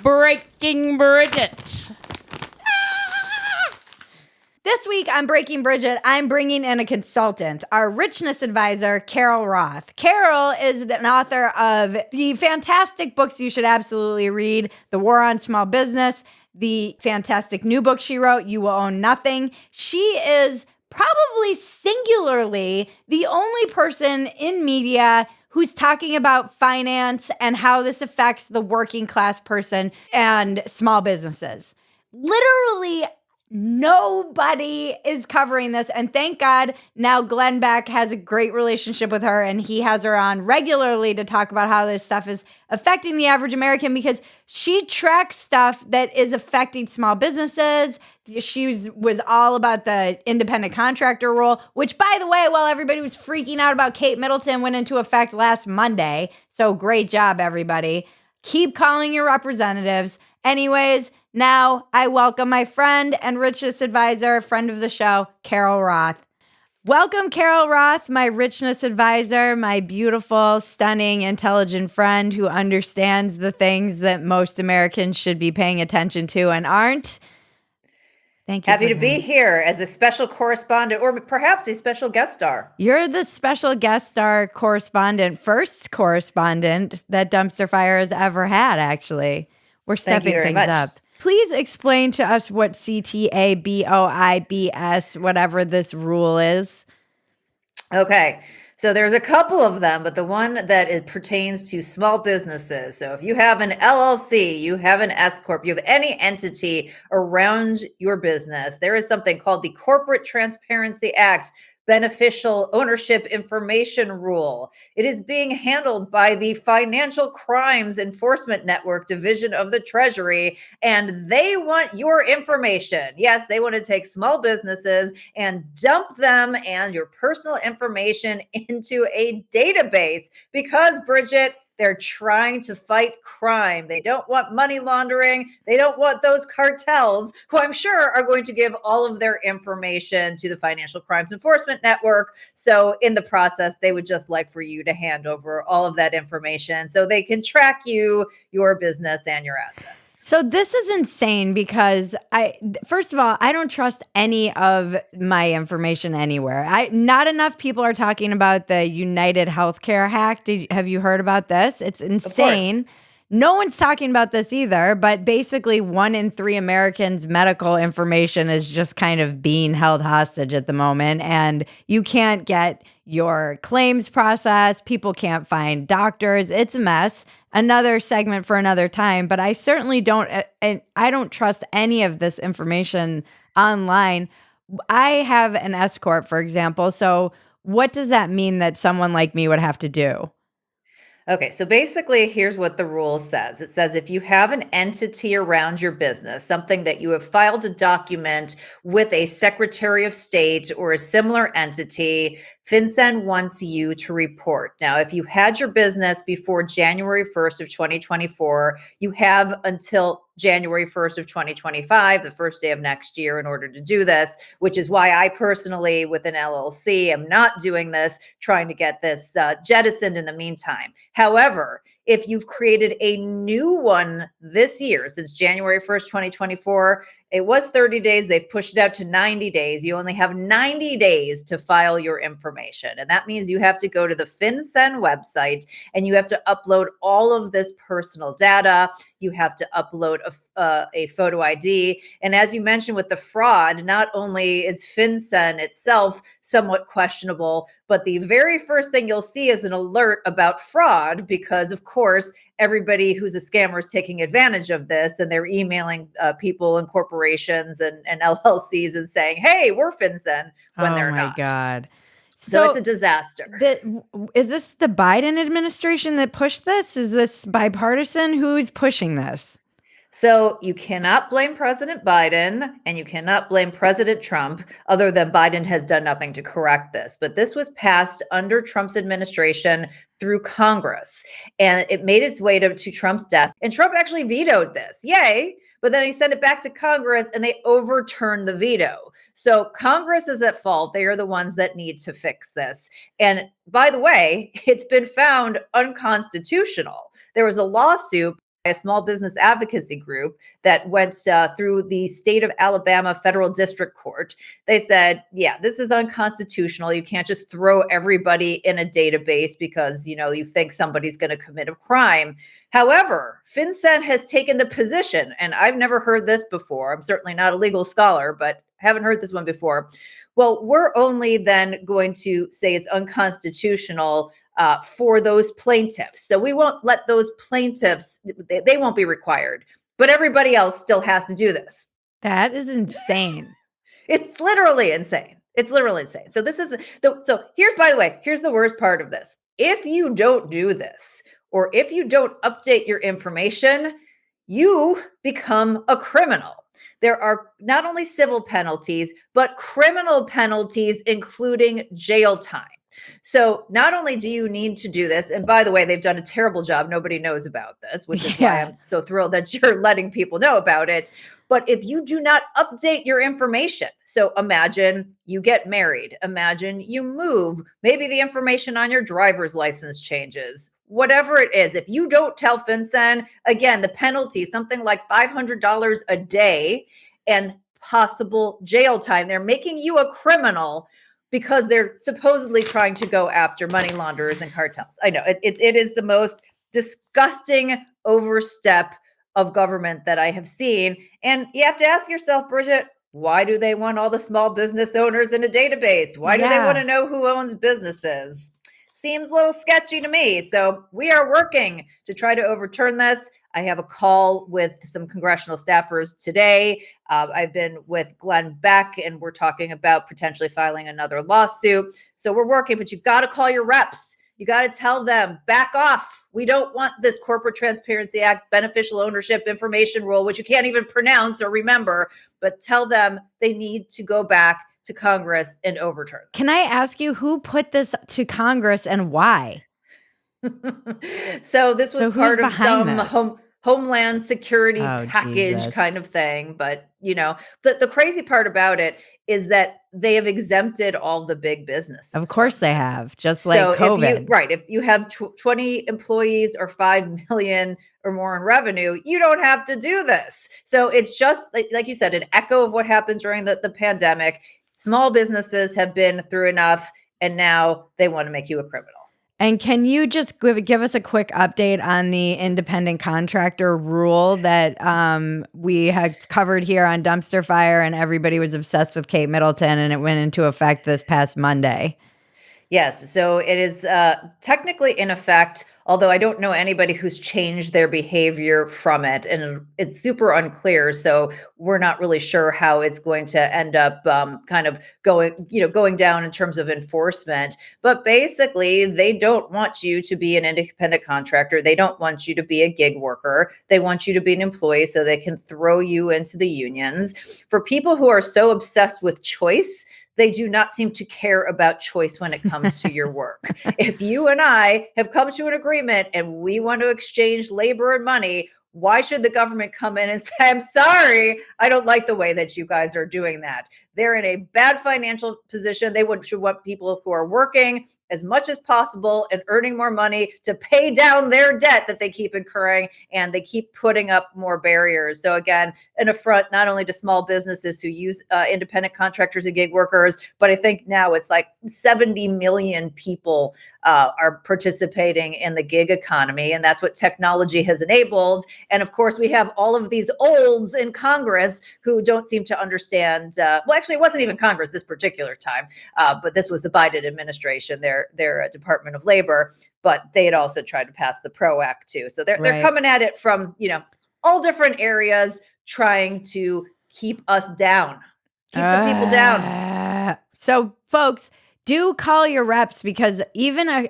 Breaking Bridget. This week on Breaking Bridget, I'm bringing in a consultant, our richness advisor, Carol Roth. Carol is an author of the fantastic books you should absolutely read, The War on Small Business, the fantastic new book she wrote, You Will Own Nothing. She is probably singularly the only person in media who's talking about finance and how this affects the working class person and small businesses. Literally, nobody is covering this. And thank God now Glenn Beck has a great relationship with her and he has her on regularly to talk about how this stuff is affecting the average American because she tracks stuff that is affecting small businesses. She was all about the independent contractor rule, which, by the way, while everybody was freaking out about Kate Middleton, went into effect last Monday. So great job, everybody. Keep calling your representatives. Anyways, now I welcome my friend and richness advisor, friend of the show, Carol Roth. Welcome, Carol Roth, my richness advisor, my beautiful, stunning, intelligent friend who understands the things that most Americans should be paying attention to and aren't. Thank you. Happy to be here as a special correspondent or perhaps a special guest star. You're the special guest star correspondent, first correspondent that Dumpster Fire has ever had, actually. We're stepping things up. Please explain to us what CTABOIBS, whatever this rule is. Okay, so there's a couple of them, but the one that it pertains to small businesses. So if you have an LLC, you have an S Corp, you have any entity around your business, there is something called the Corporate Transparency Act Beneficial Ownership Information Rule. It is being handled by the Financial Crimes Enforcement Network Division of the Treasury, and they want your information. Yes, they want to take small businesses and dump them and your personal information into a database because, Bridget, they're trying to fight crime. They don't want money laundering. They don't want those cartels, who I'm sure are going to give all of their information to the Financial Crimes Enforcement Network. So in the process, they would just like for you to hand over all of that information so they can track you, your business, and your assets. So this is insane because first of all, I don't trust any of my information anywhere. Not enough people are talking about the United Healthcare hack. Have you heard about this? It's insane. No one's talking about this either, but basically 1 in 3 Americans' medical information is just kind of being held hostage at the moment. And you can't get your claims processed. People can't find doctors. It's a mess. Another segment for another time, but I certainly don't trust any of this information online. I have an S Corp, for example. So what does that mean that someone like me would have to do? Okay, so basically, here's what the rule says. It says if you have an entity around your business, something that you have filed a document with a Secretary of State or a similar entity, FinCEN wants you to report. Now, if you had your business before January 1st of 2024, you have until January 1st of 2025, the first day of next year, in order to do this, which is why I personally, with an LLC, am not doing this, trying to get this jettisoned in the meantime. However, if you've created a new one this year, since January 1st, 2024, it was 30 days. They've pushed it out to 90 days. You only have 90 days to file your information. And that means you have to go to the FinCEN website and you have to upload all of this personal data. You have to upload a photo ID. And as you mentioned with the fraud, not only is FinCEN itself somewhat questionable, but the very first thing you'll see is an alert about fraud because, of course, everybody who's a scammer is taking advantage of this and they're emailing people and corporations and LLCs and saying, hey, we're FinCEN when they're not. Oh my God. So it's a disaster. Is this the Biden administration that pushed this? Is this bipartisan? Who's pushing this? So you cannot blame President Biden and you cannot blame President Trump, other than Biden has done nothing to correct this. But this was passed under Trump's administration through Congress, and it made its way to Trump's desk. And Trump actually vetoed this. Yay. But then he sent it back to Congress and they overturned the veto. So Congress is at fault. They are the ones that need to fix this. And by the way, it's been found unconstitutional. There was a lawsuit a small business advocacy group that went through the state of Alabama federal district court. They said, yeah, this is unconstitutional. You can't just throw everybody in a database because, you think somebody's going to commit a crime. However, FinCEN has taken the position, and I've never heard this before. I'm certainly not a legal scholar, but haven't heard this one before. Well, we're only then going to say it's unconstitutional for those plaintiffs. So we won't let those plaintiffs, they won't be required, but everybody else still has to do this. That is insane. It's literally insane. It's literally insane. So here's the worst part of this. If you don't do this, or if you don't update your information, you become a criminal. There are not only civil penalties, but criminal penalties, including jail time. So not only do you need to do this, and by the way, they've done a terrible job. Nobody knows about this, which is why I'm so thrilled that you're letting people know about it. But if you do not update your information, so imagine you get married, imagine you move, maybe the information on your driver's license changes, whatever it is, if you don't tell FinCEN, again, the penalty, something like $500 a day and possible jail time. They're making you a criminal because they're supposedly trying to go after money launderers and cartels. I know it is the most disgusting overstep of government that I have seen. And you have to ask yourself, Bridget, why do they want all the small business owners in a database? Why do they want to know who owns businesses? Seems a little sketchy to me. So we are working to try to overturn this. I have a call with some congressional staffers today. I've been with Glenn Beck, and we're talking about potentially filing another lawsuit. So we're working, but you've got to call your reps. You got to tell them, back off. We don't want this Corporate Transparency Act beneficial ownership information rule, which you can't even pronounce or remember, but tell them they need to go back to Congress and overturn. Can I ask you who put this to Congress and why? So this was part of some Homeland Security package kind of thing. But, the crazy part about it is that they have exempted all the big businesses. Of course they have, just like COVID. If you have 20 employees or 5 million or more in revenue, you don't have to do this. So it's just, like you said, an echo of what happened during the pandemic. Small businesses have been through enough, and now they want to make you a criminal. And can you just give us a quick update on the independent contractor rule that we had covered here on Dumpster Fire, and everybody was obsessed with Kate Middleton, and it went into effect this past Monday? Yes. So it is technically in effect, although I don't know anybody who's changed their behavior from it. And it's super unclear. So we're not really sure how it's going to end up kind of going down in terms of enforcement. But basically, they don't want you to be an independent contractor. They don't want you to be a gig worker. They want you to be an employee so they can throw you into the unions. For people who are so obsessed with choice, they do not seem to care about choice when it comes to your work. If you and I have come to an agreement and we want to exchange labor and money, why should the government come in and say, I'm sorry, I don't like the way that you guys are doing that? They're in a bad financial position. They should want people who are working as much as possible and earning more money to pay down their debt that they keep incurring, and they keep putting up more barriers. So again, an affront not only to small businesses who use independent contractors and gig workers, but I think now it's like 70 million people are participating in the gig economy, and that's what technology has enabled. And of course, we have all of these olds in Congress who don't seem to understand. Well, actually, it wasn't even Congress this particular time, but this was the Biden administration, their Department of Labor. But they had also tried to pass the PRO Act too. So they're coming at it from all different areas, trying to keep us down, keep the people down. So, folks, do call your reps, because even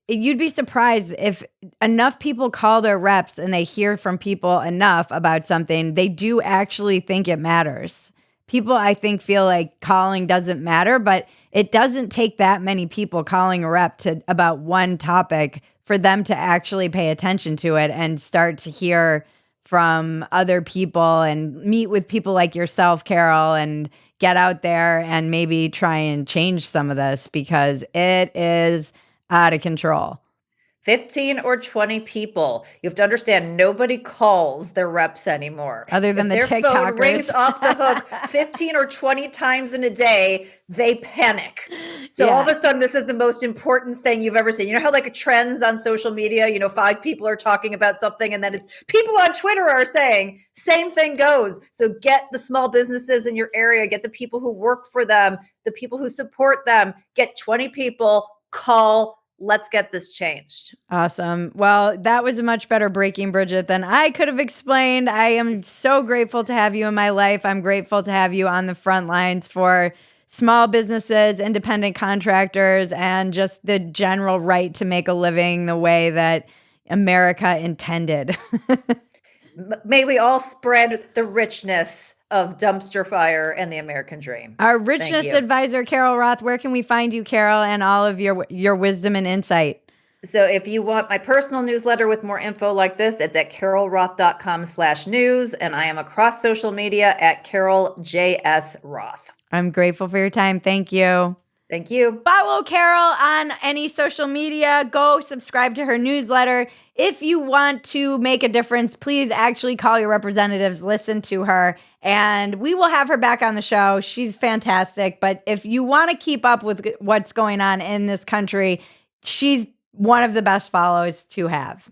you'd be surprised if enough people call their reps and they hear from people enough about something, they do actually think it matters. People, I think, feel like calling doesn't matter, but it doesn't take that many people calling a rep about one topic for them to actually pay attention to it and start to hear from other people and meet with people like yourself, Carol, and get out there and maybe try and change some of this, because it is out of control. 15 or 20 people. You have to understand, nobody calls their reps anymore. Other than if the their phone TikTokers. rings off the hook 15 or 20 times in a day, they panic. So all of a sudden, this is the most important thing you've ever seen. You know how like trends on social media, 5 people are talking about something and then it's people on Twitter are saying same thing goes. So get the small businesses in your area, get the people who work for them, the people who support them, get 20 people, call. Let's get this changed. Awesome. Well, that was a much better breaking, Bridget, than I could have explained. I am so grateful to have you in my life. I'm grateful to have you on the front lines for small businesses, independent contractors, and just the general right to make a living the way that America intended. May we all spread the richness of dumpster fire and the American dream. Our richness advisor, Carol Roth, where can we find you, Carol, and all of your wisdom and insight? So if you want my personal newsletter with more info like this, it's at carolroth.com/news. And I am across social media at Carol JS Roth. I'm grateful for your time. Thank you. Thank you. Follow Carol on any social media. Go subscribe to her newsletter. If you want to make a difference, please actually call your representatives, listen to her, and we will have her back on the show. She's fantastic. But if you want to keep up with what's going on in this country, she's one of the best follows to have.